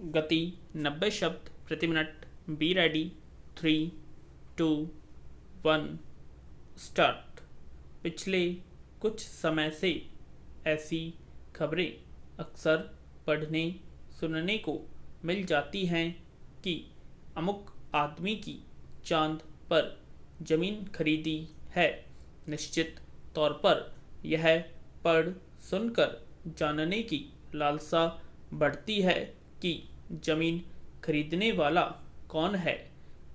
गति 90 शब्द प्रति मिनट। Be ready. 3, 2, 1 स्टार्ट। पिछले कुछ समय से ऐसी खबरें अक्सर पढ़ने सुनने को मिल जाती हैं कि अमुक आदमी की चांद पर जमीन खरीदी है। निश्चित तौर पर यह पढ़ सुनकर जानने की लालसा बढ़ती है कि जमीन खरीदने वाला कौन है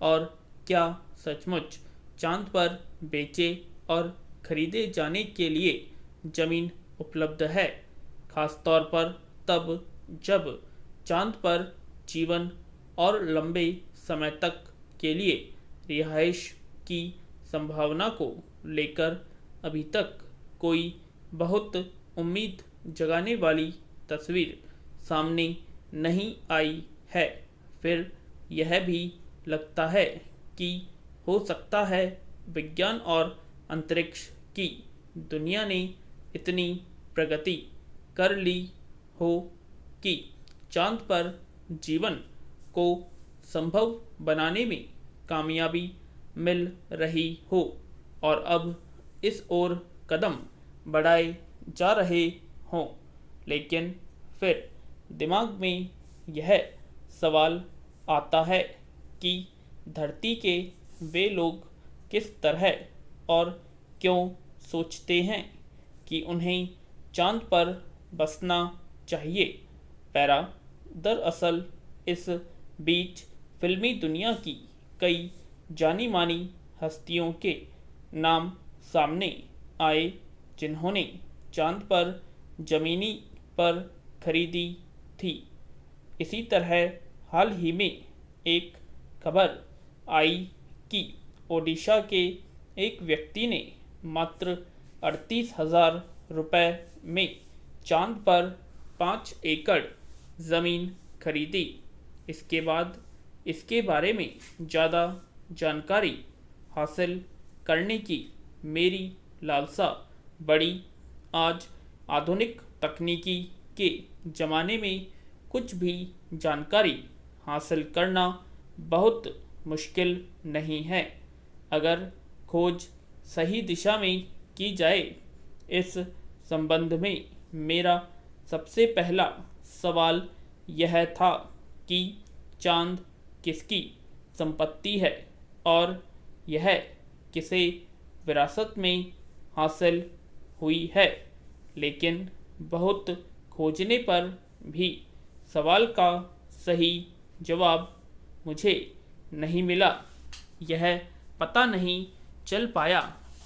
और क्या सचमुच चांद पर बेचे और खरीदे जाने के लिए जमीन उपलब्ध है। खासतौर पर तब जब चांद पर जीवन और लंबे समय तक के लिए रिहाइश की संभावना को लेकर अभी तक कोई बहुत उम्मीद जगाने वाली तस्वीर सामने नहीं आई है। फिर यह भी लगता है कि हो सकता है विज्ञान और अंतरिक्ष की दुनिया ने इतनी प्रगति कर ली हो कि चांद पर जीवन को संभव बनाने में कामयाबी मिल रही हो और अब इस ओर कदम बढ़ाए जा रहे हों। लेकिन फिर दिमाग में यह सवाल आता है कि धरती के वे लोग किस तरह और क्यों सोचते हैं कि उन्हें चांद पर बसना चाहिए। पैरा दरअसल इस बीच फिल्मी दुनिया की कई जानी मानी हस्तियों के नाम सामने आए जिन्होंने चांद पर जमीनी पर खरीदी थी। इसी तरह हाल ही में एक खबर आई कि ओडिशा के एक व्यक्ति ने मात्र 38,000 रुपये में चांद पर 5 एकड़ ज़मीन खरीदी। इसके बाद इसके बारे में ज़्यादा जानकारी हासिल करने की मेरी लालसा बढ़ी। आज आधुनिक तकनीकी के ज़माने में कुछ भी जानकारी हासिल करना बहुत मुश्किल नहीं है अगर खोज सही दिशा में की जाए। इस संबंध में मेरा सबसे पहला सवाल यह था कि चांद किसकी संपत्ति है और यह किसे विरासत में हासिल हुई है। लेकिन बहुत खोजने पर भी सवाल का सही जवाब मुझे नहीं मिला। यह पता नहीं चल पाया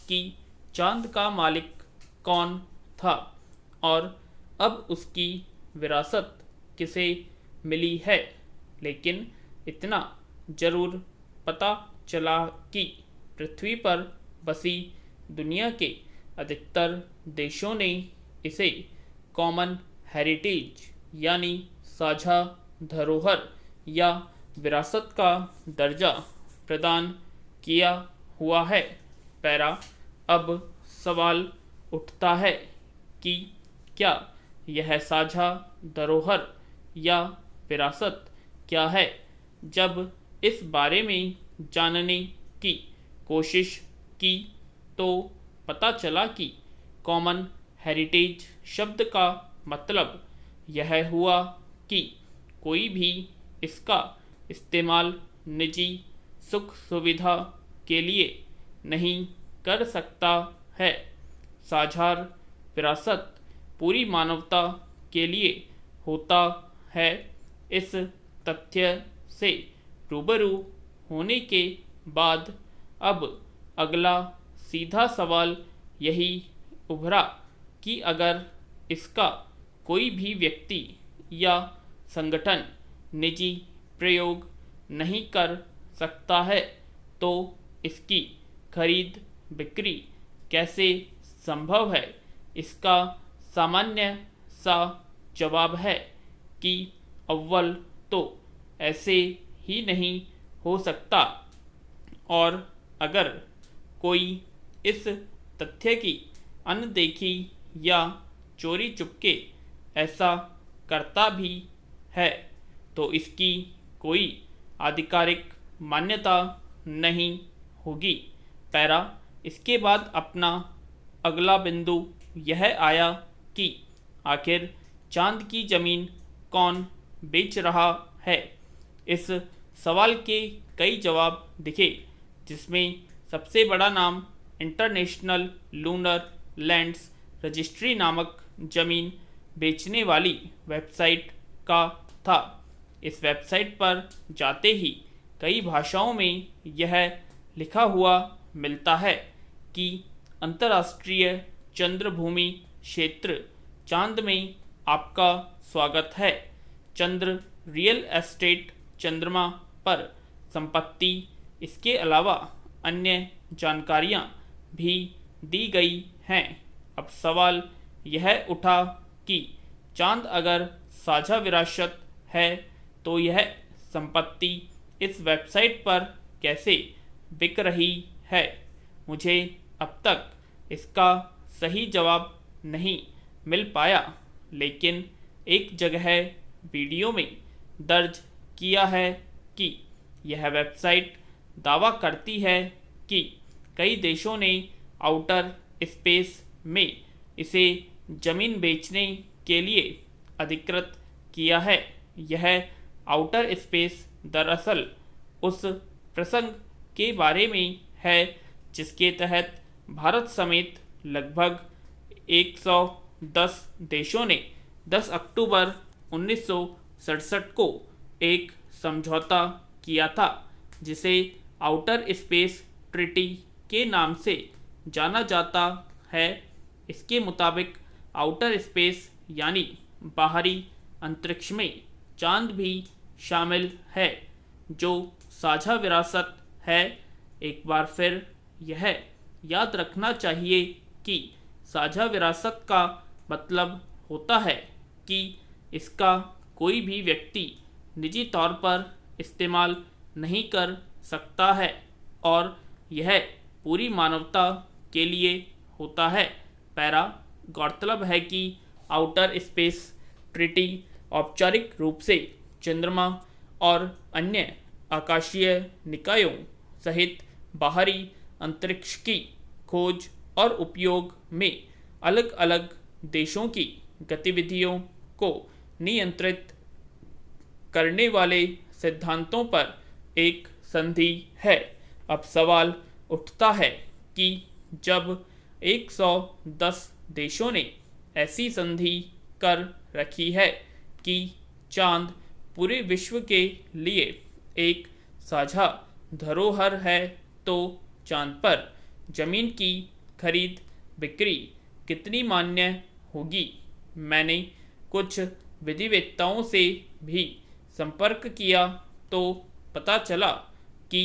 कि चांद का मालिक कौन था और अब उसकी विरासत किसे मिली है। लेकिन इतना जरूर पता चला कि पृथ्वी पर बसी दुनिया के अधिकतर देशों ने इसे कॉमन हेरिटेज यानी साझा धरोहर या विरासत का दर्जा प्रदान किया हुआ है। पैरा अब सवाल उठता है कि क्या यह साझा धरोहर या विरासत क्या है। जब इस बारे में जानने की कोशिश की तो पता चला कि कॉमन हेरिटेज शब्द का मतलब यह हुआ कि कोई भी इसका इस्तेमाल निजी सुख सुविधा के लिए नहीं कर सकता है। साझा विरासत पूरी मानवता के लिए होता है। इस तथ्य से रूबरू होने के बाद अब अगला सीधा सवाल यही उभरा कि अगर इसका कोई भी व्यक्ति या संगठन निजी प्रयोग नहीं कर सकता है तो इसकी खरीद बिक्री कैसे संभव है। इसका सामान्य सा जवाब है कि अव्वल तो ऐसे ही नहीं हो सकता और अगर कोई इस तथ्य की अनदेखी या चोरी चुपके ऐसा करता भी है तो इसकी कोई आधिकारिक मान्यता नहीं होगी। पैरा इसके बाद अपना अगला बिंदु यह आया कि आखिर चांद की जमीन कौन बेच रहा है। इस सवाल के कई जवाब दिखे, जिसमें सबसे बड़ा नाम इंटरनेशनल लूनर लैंड्स रजिस्ट्री नामक जमीन बेचने वाली वेबसाइट का था। इस वेबसाइट पर जाते ही कई भाषाओं में यह लिखा हुआ मिलता है कि अंतर्राष्ट्रीय चंद्रभूमि क्षेत्र चांद में आपका स्वागत है। चंद्र रियल एस्टेट चंद्रमा पर संपत्ति, इसके अलावा अन्य जानकारियां भी दी गई हैं। अब सवाल यह उठा कि चांद अगर साझा विरासत है तो यह संपत्ति इस वेबसाइट पर कैसे बिक रही है। मुझे अब तक इसका सही जवाब नहीं मिल पाया, लेकिन एक जगह वीडियो में दर्ज किया है कि यह वेबसाइट दावा करती है कि कई देशों ने आउटर स्पेस में इसे जमीन बेचने के लिए अधिकृत किया है। यह आउटर स्पेस दरअसल उस प्रसंग के बारे में है जिसके तहत भारत समेत लगभग 110 देशों ने 10 अक्टूबर 1967 को एक समझौता किया था, जिसे आउटर स्पेस ट्रीटी के नाम से जाना जाता है। इसके मुताबिक आउटर स्पेस यानी बाहरी अंतरिक्ष में चांद भी शामिल है, जो साझा विरासत है। एक बार फिर यह याद रखना चाहिए कि साझा विरासत का मतलब होता है कि इसका कोई भी व्यक्ति निजी तौर पर इस्तेमाल नहीं कर सकता है और यह पूरी मानवता के लिए होता है। पैरा गौरतलब है कि आउटर स्पेस ट्रीटी औपचारिक रूप से चंद्रमा और अन्य आकाशीय निकायों सहित बाहरी अंतरिक्ष की खोज और उपयोग में अलग अलग देशों की गतिविधियों को नियंत्रित करने वाले सिद्धांतों पर एक संधि है। अब सवाल उठता है कि जब 110 देशों ने ऐसी संधि कर रखी है कि चांद पूरे विश्व के लिए एक साझा धरोहर है, तो चांद पर जमीन की खरीद बिक्री कितनी मान्य होगी। मैंने कुछ विधिवेत्ताओं से भी संपर्क किया तो पता चला कि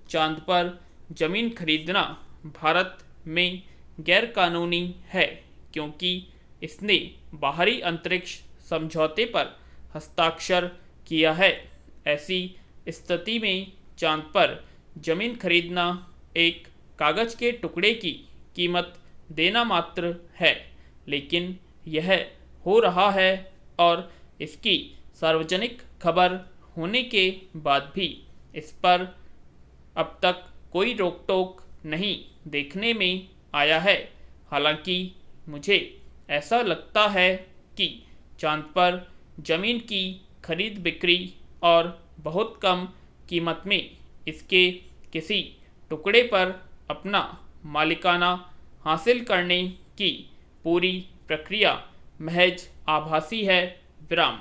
चांद पर जमीन खरीदना भारत में गैरकानूनी है, क्योंकि इसने बाहरी अंतरिक्ष समझौते पर हस्ताक्षर किया है। ऐसी स्थिति में चांद पर जमीन खरीदना एक कागज के टुकड़े की कीमत देना मात्र है, लेकिन यह हो रहा है और इसकी सार्वजनिक खबर होने के बाद भी इस पर अब तक कोई रोक टोक नहीं देखने में आया है। हालांकि मुझे ऐसा लगता है कि चांद पर जमीन की खरीद बिक्री और बहुत कम कीमत में इसके किसी टुकड़े पर अपना मालिकाना हासिल करने की पूरी प्रक्रिया महज आभासी है। विराम।